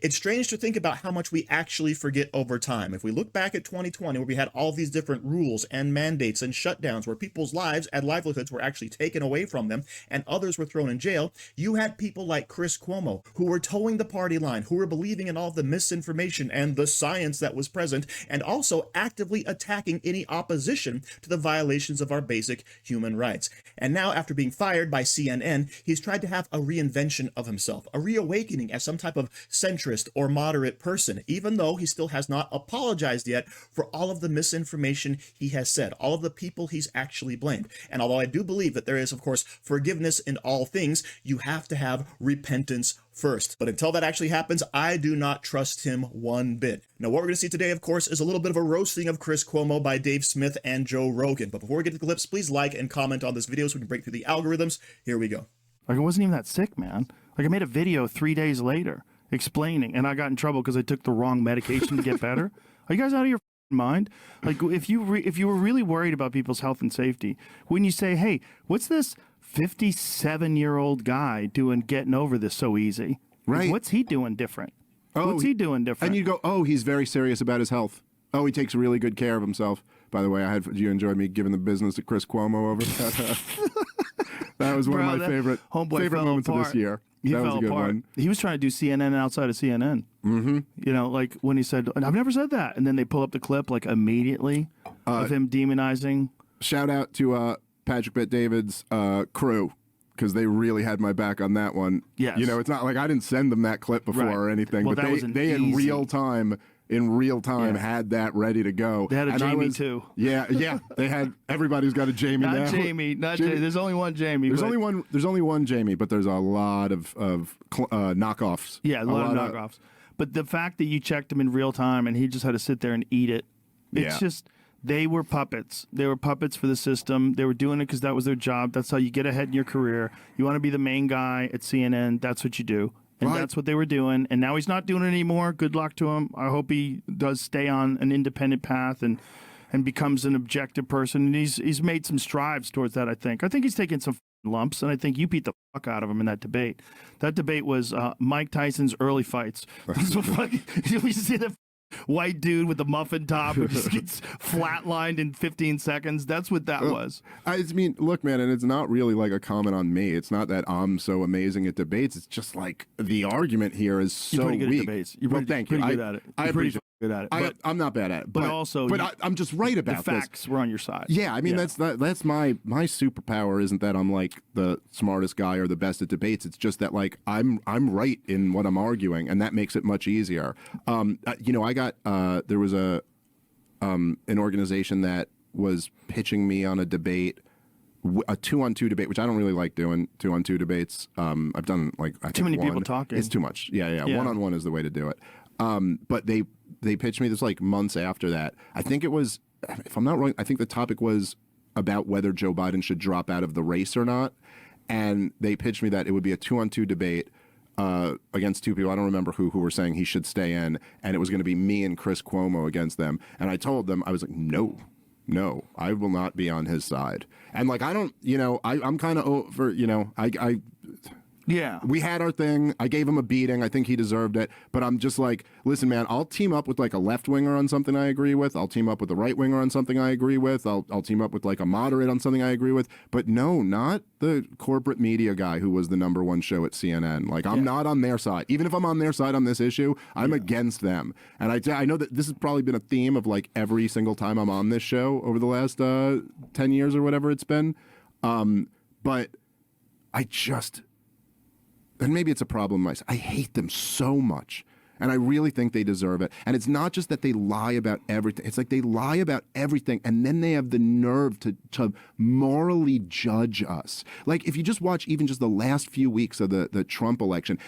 It's strange to think about how much we actually forget over time. If we look back at 2020, where we had all these different rules and mandates and shutdowns, where people's lives and livelihoods were actually taken away from them and others were thrown in jail, you had people like Chris Cuomo who were towing the party line, who were believing in all the misinformation and the science that was present, and also actively attacking any opposition to the violations of our basic human rights. And now, after being fired by CNN, he's tried to have a reinvention of himself, a reawakening as some type of centrist or moderate person, even though he still has not apologized yet for all of the misinformation he has said, all of the people he's actually blamed. And although I do believe that there is, of course, forgiveness in all things, you have to have repentance first. But until that actually happens, I do not trust him one bit. Now, what we're going to see today, of course, is a little bit of a roasting of Chris Cuomo by Dave Smith and Joe Rogan. But before we get to the clips, please like and comment on this video so we can break through the algorithms. Here we go. Like, I wasn't even that sick, man. Like, I made a video 3 days later explaining, and I got in trouble because I took the wrong medication to get better. Are you guys out of your mind? Like, if you were really worried about people's health and safety, when you say, hey, what's this 57-year-old guy doing getting over this so easy? Right. Like, what's he doing different? What's he doing different? And you go, oh, he's very serious about his health. Oh, he takes really good care of himself. By the way, you enjoyed me giving the business to Chris Cuomo over? That was one of my favorite moments of this year. That was a good one. He was trying to do CNN outside of CNN. Mm-hmm. You know, like when he said, I've never said that. And then they pull up the clip like immediately of him demonizing. Shout out to Patrick Bet-David's crew, because they really had my back on that one. Yes. You know, it's not like I didn't send them that clip before or anything, well, but they in real time had that ready to go. They had a Jamie too. Yeah, they had, everybody's got a Jamie now. Not Jamie. There's only one Jamie. There's only one Jamie, but there's a lot of knockoffs. Yeah, a lot of knockoffs. But the fact that you checked him in real time and he just had to sit there and eat it, it's just, they were puppets. They were puppets for the system. They were doing it because that was their job. That's how you get ahead in your career. You want to be the main guy at CNN, that's what you do. And that's what they were doing. And now he's not doing it anymore. Good luck to him. I hope he does stay on an independent path and becomes an objective person. And he's made some strides towards that, I think. I think he's taken some lumps, and I think you beat the fuck out of him in that debate. That debate was Mike Tyson's early fights. You see the white dude with the muffin top who just gets flatlined in 15 seconds. That's what that was. I mean, look, man, and it's not really like a comment on me. It's not that I'm so amazing at debates. It's just like the argument here is so You're pretty good weak. at debates. You're pretty good at it. I appreciate it. Good at it. I'm not bad at it, but also, I'm just right about the facts were on your side. Yeah, I mean that's my superpower. Isn't that I'm like the smartest guy or the best at debates? It's just that like I'm right in what I'm arguing, and that makes it much easier. You know, I got there was an organization that was pitching me on a debate, a 2-on-2 debate, which I don't really like doing 2-on-2 debates. I've done like I think too many people talking. It's too much. Yeah. One-on-one is the way to do it. But they pitched me this like months after that. I think it was, if I'm not wrong, I think the topic was about whether Joe Biden should drop out of the race or not. And they pitched me that it would be a 2-on-2 debate against two people. I don't remember who were saying he should stay in. And it was going to be me and Chris Cuomo against them. And I told them, I was like, no, I will not be on his side. And like, I don't, you know, I'm kind of over, you know, yeah. We had our thing. I gave him a beating. I think he deserved it. But I'm just like, listen, man, I'll team up with like a left-winger on something I agree with. I'll team up with a right-winger on something I agree with. I'll team up with like a moderate on something I agree with. But no, not the corporate media guy who was the #1 show at CNN. Like, I'm not on their side. Even if I'm on their side on this issue, I'm against them. And I know that this has probably been a theme of like every single time I'm on this show over the last 10 years or whatever it's been. But I just... And maybe it's a problem myself. I hate them so much. And I really think they deserve it. And it's not just that they lie about everything. It's like they lie about everything, and then they have the nerve to morally judge us. Like, if you just watch even just the last few weeks of the Trump election,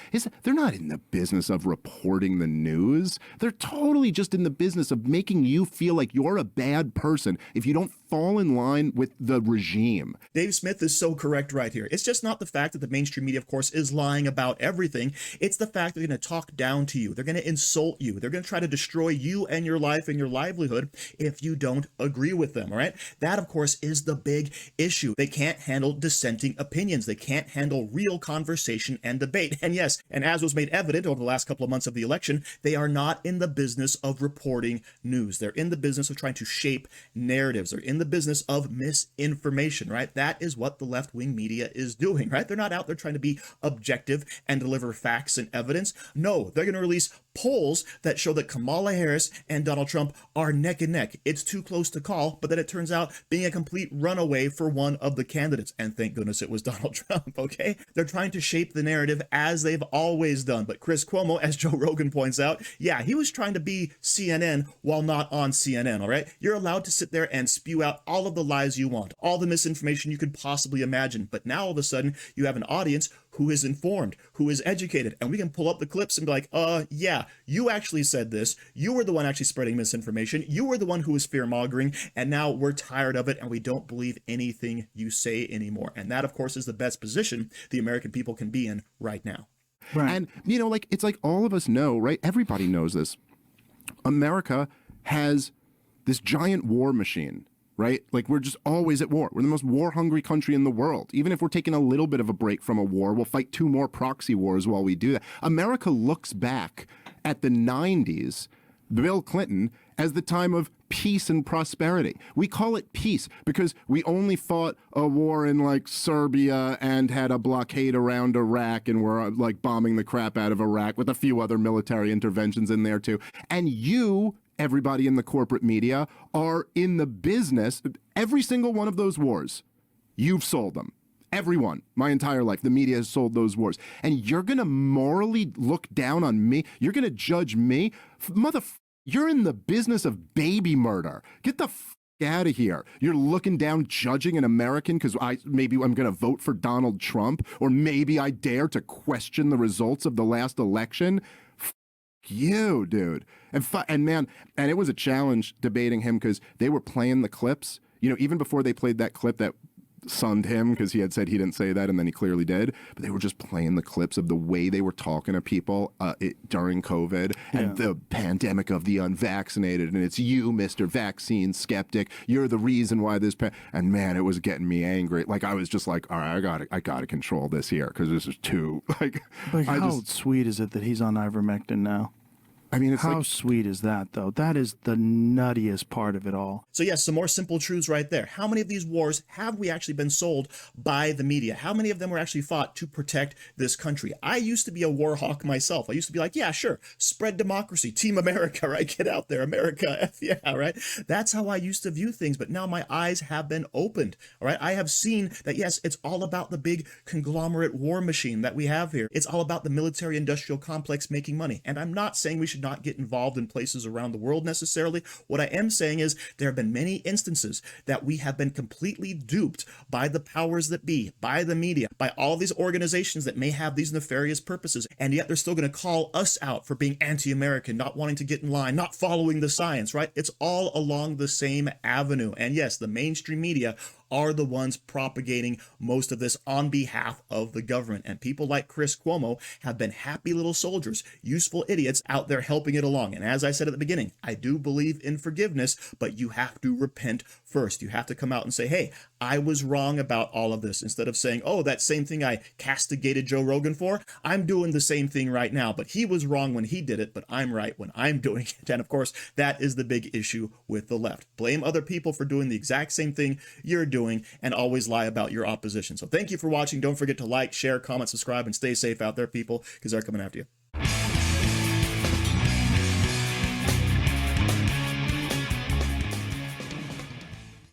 they're not in the business of reporting the news. They're totally just in the business of making you feel like you're a bad person if you don't fall in line with the regime. Dave Smith is so correct right here. It's just not the fact that the mainstream media, of course, is lying about everything. It's the fact they're going to talk down to you. They're going to insult you. They're going to try to destroy you and your life and your livelihood if you don't agree with them, all right? That, of course, is the big issue. They can't handle dissenting opinions. They can't handle real conversation and debate. And yes, and as was made evident over the last couple of months of the election, they are not in the business of reporting news. They're in the business of trying to shape narratives. They're in the business of misinformation, right? That is what the left-wing media is doing, right? They're not out there trying to be objective and deliver facts and evidence. No, they're going to release polls that show that Kamala Harris and Donald Trump are neck and neck. It's too close to call, but then it turns out being a complete runaway for one of the candidates. And thank goodness it was Donald Trump, okay? They're trying to shape the narrative as they've always done. But Chris Cuomo, as Joe Rogan points out, yeah, he was trying to be CNN while not on CNN, all right? You're allowed to sit there and spew out all of the lies you want, all the misinformation you could possibly imagine. But now all of a sudden you have an audience who is informed, who is educated, and we can pull up the clips and be like, yeah, you actually said this. You were the one actually spreading misinformation. You were the one who was fear-mongering, and now we're tired of it, and we don't believe anything you say anymore. And that, of course, is the best position the American people can be in right now. Right. And, you know, like, it's like all of us know, right? Everybody knows this. America has this giant war machine, right? Like, we're just always at war. We're the most war-hungry country in the world. Even if we're taking a little bit of a break from a war, we'll fight 2 more proxy wars while we do that. America looks back at the 90s, Bill Clinton, as the time of peace and prosperity. We call it peace because we only fought a war in like Serbia and had a blockade around Iraq and were like bombing the crap out of Iraq with a few other military interventions in there too. And you, everybody in the corporate media, are in the business. Every single one of those wars, you've sold them. Everyone, my entire life, the media has sold those wars. And you're going to morally look down on me? You're going to judge me? You're in the business of baby murder. Get the out of here. You're looking down, judging an American because maybe I'm going to vote for Donald Trump, or maybe I dare to question the results of the last election. You, dude. And man, and it was a challenge debating him because they were playing the clips. You know, even before they played that clip that sunned him because he had said he didn't say that and then he clearly did, but they were just playing the clips of the way they were talking to people during COVID and the pandemic of the unvaccinated, and it's you, Mr. Vaccine Skeptic, you're the reason why this and man, it was getting me angry. Like, I was just like, all right, I gotta control this here because this is too like how sweet is it that he's on ivermectin now? I mean, it's how sweet is that, though? That is the nuttiest part of it all. So yes, some more simple truths right there. How many of these wars have we actually been sold by the media? How many of them were actually fought to protect this country? I used to be a war hawk myself. I used to be like, yeah, sure, spread democracy, Team America, right? Get out there, America, F yeah, right? That's how I used to view things, but now my eyes have been opened, all right? I have seen that, yes, it's all about the big conglomerate war machine that we have here. It's all about the military-industrial complex making money, and I'm not saying we should not get involved in places around the world necessarily. What I am saying is there have been many instances that we have been completely duped by the powers that be, by the media, by all these organizations that may have these nefarious purposes, and yet they're still going to call us out for being anti-American, not wanting to get in line, not following the science, right? It's all along the same avenue. And yes, the mainstream media are the ones propagating most of this on behalf of the government. And people like Chris Cuomo have been happy little soldiers, useful idiots out there helping it along. And as I said at the beginning, I do believe in forgiveness, but you have to repent first. You have to come out and say, hey, I was wrong about all of this, instead of saying, oh, that same thing I castigated Joe Rogan for, I'm doing the same thing right now, but he was wrong when he did it, but I'm right when I'm doing it. And of course, that is the big issue with the left. Blame other people for doing the exact same thing you're doing and always lie about your opposition. So thank you for watching. Don't forget to like, share, comment, subscribe, and stay safe out there, people, because they're coming after you.